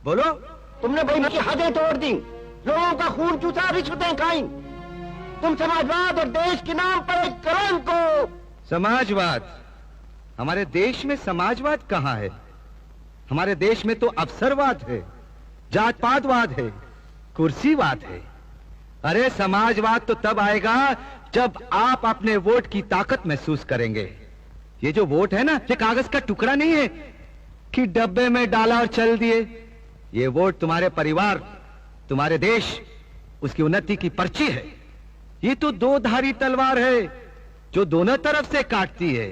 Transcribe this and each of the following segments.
बोलो। तुमने बेईमानी की हदें तोड़ दी, लोगों का खून चूसा, रिश्वतें खाई। तुम समाजवाद और देश के नाम पर एक कलंक को। समाजवाद? हमारे देश में समाजवाद कहाँ है? हमारे देश में तो अवसरवाद है, जात पातवाद है, कुर्सीवाद है। अरे समाजवाद तो तब आएगा जब आप अपने वोट की ताकत महसूस करेंगे। ये जो वोट है ना, ये कागज का टुकड़ा नहीं है कि डब्बे में डाला और चल दिए। ये वोट तुम्हारे परिवार, तुम्हारे देश, उसकी उन्नति की पर्ची है। ये तो दो धारी तलवार है जो दोनों तरफ से काटती है।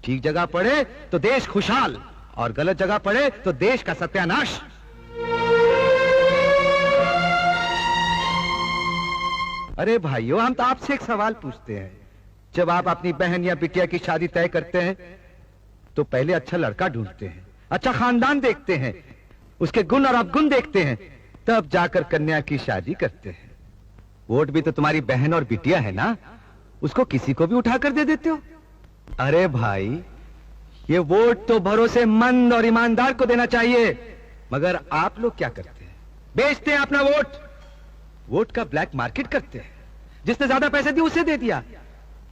ठीक जगह पड़े तो देश खुशहाल, और गलत जगह पड़े तो देश का सत्यानाश। अरे भाइयों, हम तो आपसे एक सवाल पूछते हैं। जब आप अपनी बहन या बिटिया की शादी तय करते हैं तो पहले अच्छा लड़का ढूंढते हैं, अच्छा खानदान देखते हैं, उसके गुण और अवगुण देखते हैं, तब जाकर कन्या की शादी करते हैं। वोट भी तो तुम्हारी बहन और बिटिया है ना, उसको किसी को भी उठाकर दे देते हो। अरे भाई, ये वोट तो भरोसेमंद और ईमानदार को देना चाहिए, मगर आप लोग क्या करते हैं? बेचते हैं अपना वोट, वोट का ब्लैक मार्केट करते हैं। जिसने ज्यादा पैसे दिए उसे दे दिया।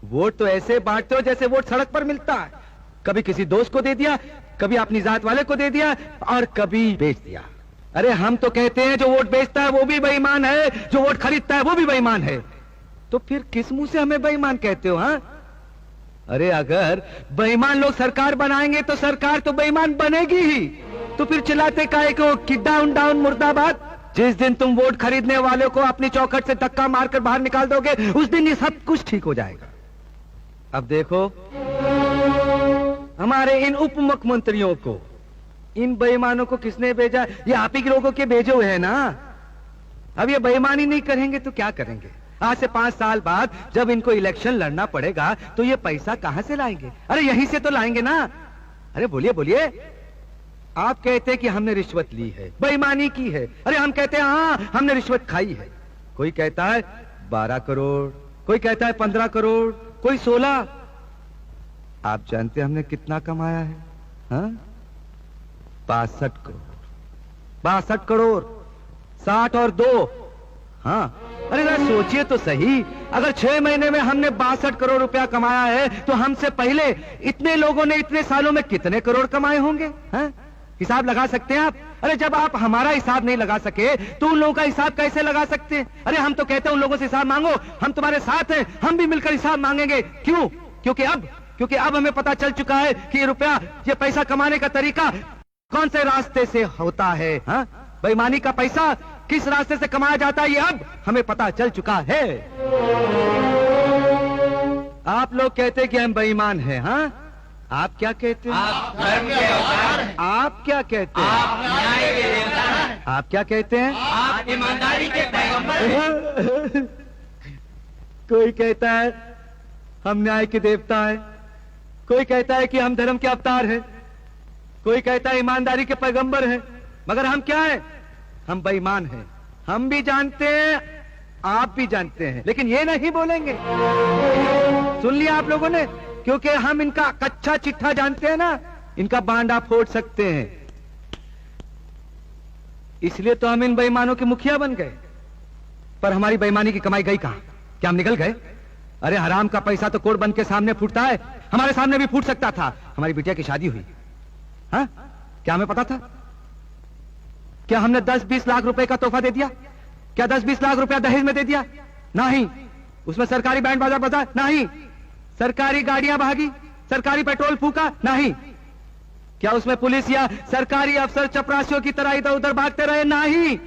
वोट तो ऐसे बांटते हो जैसे वोट सड़क पर मिलता है। कभी किसी दोस्त को दे दिया, कभी अपनी जात वाले को दे दिया, और कभी बेच दिया। अरे हम तो कहते हैं जो वोट बेचता है वो भी बेईमान है, जो वोट खरीदता है वो भी बेईमान है। तो फिर किस मुंह से हमें बेईमान कहते हो? हाँ, अरे अगर बेईमान लोग सरकार बनाएंगे तो सरकार तो बेईमान बनेगी ही। तो फिर चिल्लाते काहे को कि डाउन डाउन मुर्दाबाद? जिस दिन तुम वोट खरीदने वाले को अपनी चौखट से धक्का मारकर बाहर निकाल दोगे, उस दिन ये सब कुछ ठीक हो जाएगा। अब देखो, हमारे इन उप मुख्यमंत्रियों को, इन बेईमानों को किसने भेजा? ये आप ही के लोगों के भेजे हुए हैं ना। अब ये बेईमानी नहीं करेंगे तो क्या करेंगे? आज से 5 साल बाद जब इनको इलेक्शन लड़ना पड़ेगा तो ये पैसा कहां से लाएंगे? अरे यहीं से तो लाएंगे ना। अरे बोलिए बोलिए। आप कहते हैं कि हमने रिश्वत ली है, बेईमानी की है। अरे हम कहते हैं हाँ हमने रिश्वत खाई है। कोई कहता है 12 करोड़, कोई कहता है 15 करोड़, कोई 16। आप जानते हैं हमने कितना कमाया है? हाँ, 62 करोड़। 62 करोड़, 60 और 2। हाँ, अरे ना सोचिए तो सही, अगर 6 महीने में हमने 62 करोड़ रुपया कमाया है तो हमसे पहले इतने लोगों ने इतने सालों में कितने करोड़ कमाए होंगे? हाँ? हिसाब लगा सकते हैं आप? अरे जब आप हमारा हिसाब नहीं लगा सके तो उन लोगों का हिसाब कैसे लगा सकते हैं? अरे हम तो कहते हैं उन लोगों से हिसाब मांगो, हम तुम्हारे साथ हैं, हम भी मिलकर हिसाब मांगेंगे। क्यों? क्योंकि अब हमें पता चल चुका है कि ये रुपया, ये पैसा कमाने का तरीका कौन से रास्ते से होता है। हाँ, बेईमानी का पैसा किस रास्ते से कमाया जाता है, ये अब हमें पता चल चुका है। आप लोग कहते हैं कि हम बेईमान हैं। हाँ, आप क्या कहते हैं? आप धर्म के अवतार हैं। आप क्या कहते हैं? आप न्याय के देवता हैं। आप क्या कहते हैं? आप ईमानदारी के पैगंबर हैं। कोई कहता है हम न्याय के देवता हैं, कोई कहता है कि हम धर्म के अवतार हैं, कोई कहता है ईमानदारी के पैगंबर हैं, मगर हम क्या हैं? हम बेईमान हैं। हम भी जानते हैं, आप भी जानते हैं, लेकिन ये नहीं बोलेंगे। सुन लिया आप लोगों ने? क्योंकि हम इनका कच्चा चिट्ठा जानते हैं ना, इनका बांडा फोड़ सकते हैं। इसलिए तो हम इन बेईमानों के मुखिया बन गए। पर हमारी बेईमानी की कमाई गई कहां? क्या हम निकल गए? अरे हराम का पैसा तो कोर्ट बंद के सामने फूटता है, हमारे सामने भी फूट सकता था। हमारी बिटिया की शादी हुई, हाँ? क्या हमें पता था? क्या हमने 10-20 लाख रुपए का तोहफा दे दिया? क्या 10-20 लाख रुपया दहेज में दे दिया? नहीं। उसमें सरकारी बैंड बाजा बजा? नहीं। सरकारी गाड़ियां भागी? सरकारी पेट्रोल फूका? नहीं। क्या उसमें पुलिस या सरकारी अफसर चपरासियों की तरह इधर उधर भागते रहे? नहीं।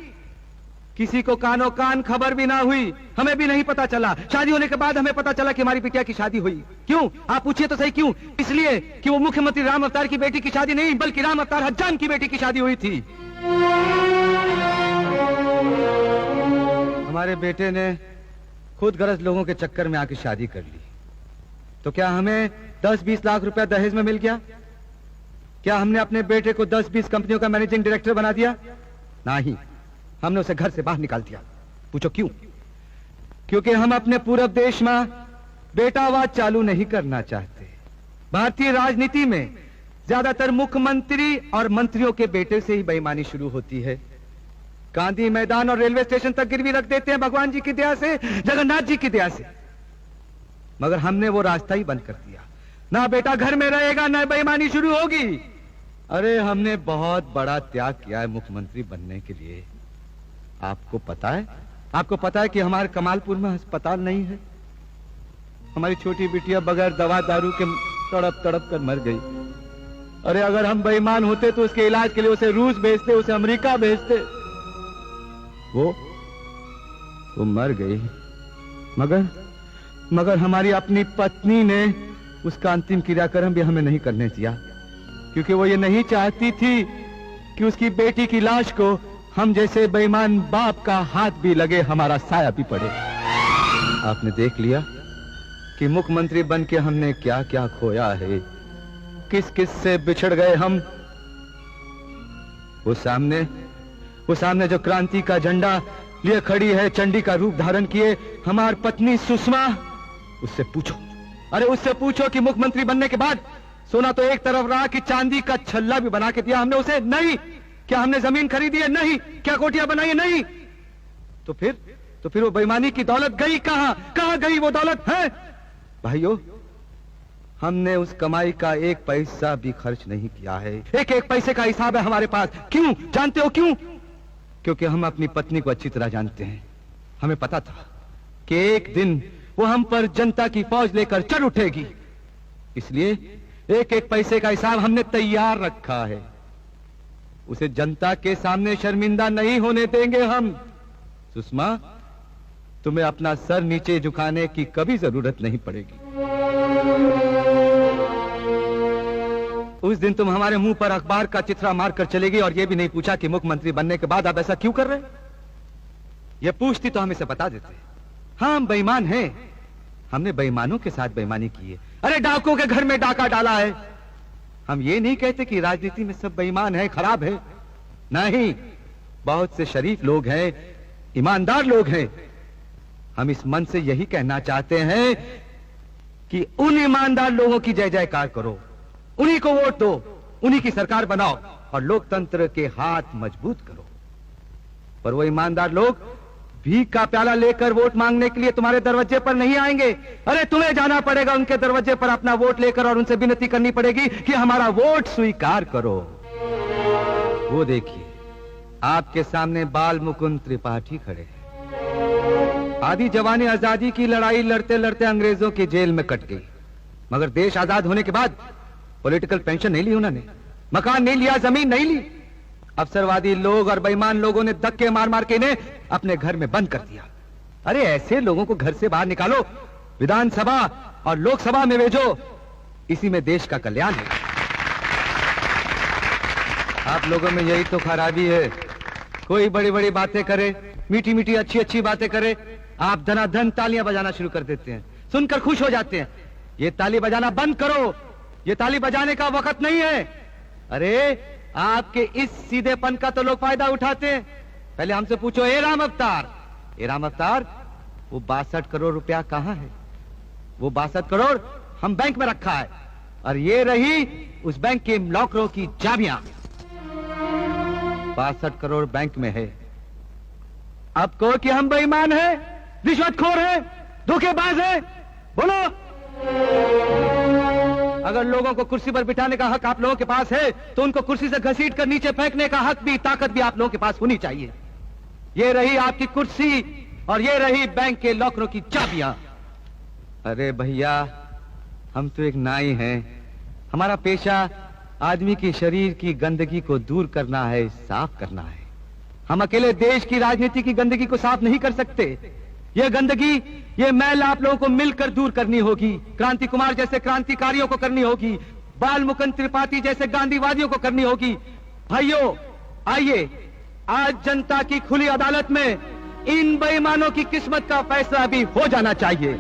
किसी को कानो कान खबर भी ना हुई, हमें भी नहीं पता चला। शादी होने के बाद हमें पता चला कि हमारी बिटिया की शादी हुई। क्यों? आप पूछिए तो सही, क्यों? इसलिए कि वो मुख्यमंत्री राम अवतार की बेटी की शादी नहीं, बल्कि राम अवतार हज्जाम की बेटी की शादी हुई थी। हमारे बेटे ने खुद गरज लोगों के चक्कर में आके शादी कर ली, तो क्या हमें 10-20 लाख रुपया दहेज में मिल गया? क्या हमने अपने बेटे को 10-20 कंपनियों का मैनेजिंग डायरेक्टर बना दिया? नहीं, हमने उसे घर से बाहर निकाल दिया। पूछो क्यों? क्योंकि हम अपने पूरे देश में बेटावाद चालू नहीं करना चाहते। भारतीय राजनीति में ज्यादातर मुख्यमंत्री और मंत्रियों के बेटे से ही बेईमानी शुरू होती है। गांधी मैदान और रेलवे स्टेशन तक गिरवी रख देते हैं भगवान जी की दया से, जगन्नाथ जी की दया से। मगर हमने वो रास्ता ही बंद कर दिया। ना बेटा घर में रहेगा, ना बेईमानी शुरू होगी। अरे हमने बहुत बड़ा त्याग किया है मुख्यमंत्री बनने के लिए। आपको पता है कि हमारे कमालपुर में अस्पताल नहीं है। हमारी छोटी बिटिया बगैर दवा दारू के तड़प तड़प कर मर गई। अरे अगर हम बेईमान होते तो उसके इलाज के लिए उसे रूस भेजते, उसे अमेरिका भेजते। वो मर गई। मगर हमारी अपनी पत्नी ने उसका अंतिम क्रियाक्रम भी हमें नहीं करने दिया, क्योंकि वो ये नहीं चाहती थी कि उसकी बेटी की लाश को हम जैसे बेईमान बाप का हाथ भी लगे, हमारा साया भी पड़े। आपने देख लिया कि मुख्यमंत्री बन के हमने क्या क्या खोया है, किस किस से बिछड़ गए हम। वो सामने जो क्रांति का झंडा लिए खड़ी है, चंडी का रूप धारण किए, हमारी पत्नी सुषमा, उससे पूछो कि मुख्यमंत्री बनने के बाद सोना तो एक तरफ रहा कि चांदी का छल्ला भी बना के दिया हमने उसे? नहीं। क्या हमने जमीन खरीदी है? नहीं। क्या कोठियां बनाई है? नहीं। तो फिर वो बेईमानी की दौलत गई कहां गई वो दौलत है? भाइयों, हमने उस कमाई का एक पैसा भी खर्च नहीं किया है। एक एक पैसे का हिसाब है हमारे पास। क्यों जानते हो क्यों? क्योंकि हम अपनी पत्नी को अच्छी तरह जानते हैं। हमें पता था कि एक दिन वो हम पर जनता की फौज लेकर चढ़ उठेगी, इसलिए एक एक पैसे का हिसाब हमने तैयार रखा है। उसे जनता के सामने शर्मिंदा नहीं होने देंगे हम। सुषमा, तुम्हें अपना सर नीचे झुकाने की कभी जरूरत नहीं पड़ेगी। उस दिन तुम हमारे मुंह पर अखबार का चित्रा मारकर चलेगी और यह भी नहीं पूछा कि मुख्यमंत्री बनने के बाद आप ऐसा क्यों कर रहे? यह पूछती तो हम इसे बता देते। हाँ, हम बेईमान हैं। हमने बेईमानों के साथ बेईमानी की है। अरे डाकुओं के घर में डाका डाला है। हम ये नहीं कहते कि राजनीति में सब बेईमान है, खराब है। नहीं, बहुत से शरीफ लोग हैं, ईमानदार लोग हैं। हम इस मन से यही कहना चाहते हैं कि उन ईमानदार लोगों की जय जयकार करो, उन्हीं को वोट दो, उन्हीं की सरकार बनाओ और लोकतंत्र के हाथ मजबूत करो। पर वो ईमानदार लोग भीख का प्याला लेकर वोट मांगने के लिए तुम्हारे दरवाजे पर नहीं आएंगे। अरे तुम्हें जाना पड़ेगा उनके दरवाजे पर अपना वोट लेकर और उनसे विनती करनी पड़ेगी कि हमारा वोट स्वीकार करो। वो देखिए, आपके सामने बाल मुकुंद त्रिपाठी खड़े हैं। आधी जवानी आजादी की लड़ाई लड़ते लड़ते अंग्रेजों की जेल में कट गई, मगर देश आजाद होने के बाद पॉलिटिकल पेंशन नहीं ली उन्होंने, मकान नहीं लिया, जमीन नहीं ली। अवसरवादी लोग और बेईमान लोगों ने धक्के मार मार के इन्हें अपने घर में बंद कर दिया। अरे ऐसे लोगों को घर से बाहर निकालो, विधानसभा और लोकसभा में भेजो, इसी में देश का कल्याण है। आप लोगों में यही तो खराबी है। कोई बड़ी बड़ी बातें करे, मीठी मीठी अच्छी अच्छी बातें करे, आप धनाधन तालियां बजाना शुरू कर देते हैं, सुनकर खुश हो जाते हैं। ये ताली बजाना बंद करो, ये ताली बजाने का वक्त नहीं है। अरे आपके इस सीधेपन का तो लोग फायदा उठाते हैं। पहले हमसे पूछो, ए राम अवतार, वो 62 करोड़ रुपया कहां है? वो 62 करोड़ हम बैंक में रखा है और ये रही उस बैंक के लॉकरों की चाबियां। 62 करोड़ बैंक में है। अब कहो कि हम बेईमान हैं, रिश्वतखोर हैं, धोखेबाज हैं, बोलो। अगर लोगों को कुर्सी पर बिठाने का हक आप लोगों के पास है तो उनको कुर्सी से घसीट कर नीचे फेंकने का हक भी, ताकत भी आप लोगों के पास होनी चाहिए। ये रही आपकी कुर्सी और ये रही बैंक के लॉकरों की चाबियां। अरे भैया, हम तो एक नाई हैं। हमारा पेशा आदमी के शरीर की गंदगी को दूर करना है, साफ करना है। हम अकेले देश की राजनीति की गंदगी को साफ नहीं कर सकते। ये गंदगी, ये मैल आप लोगों को मिलकर दूर करनी होगी। क्रांति कुमार जैसे क्रांतिकारियों को करनी होगी, बाल मुकुंद त्रिपाठी जैसे गांधीवादियों को करनी होगी। भाइयों, आइए आज जनता की खुली अदालत में इन बेईमानों की किस्मत का फैसला भी हो जाना चाहिए।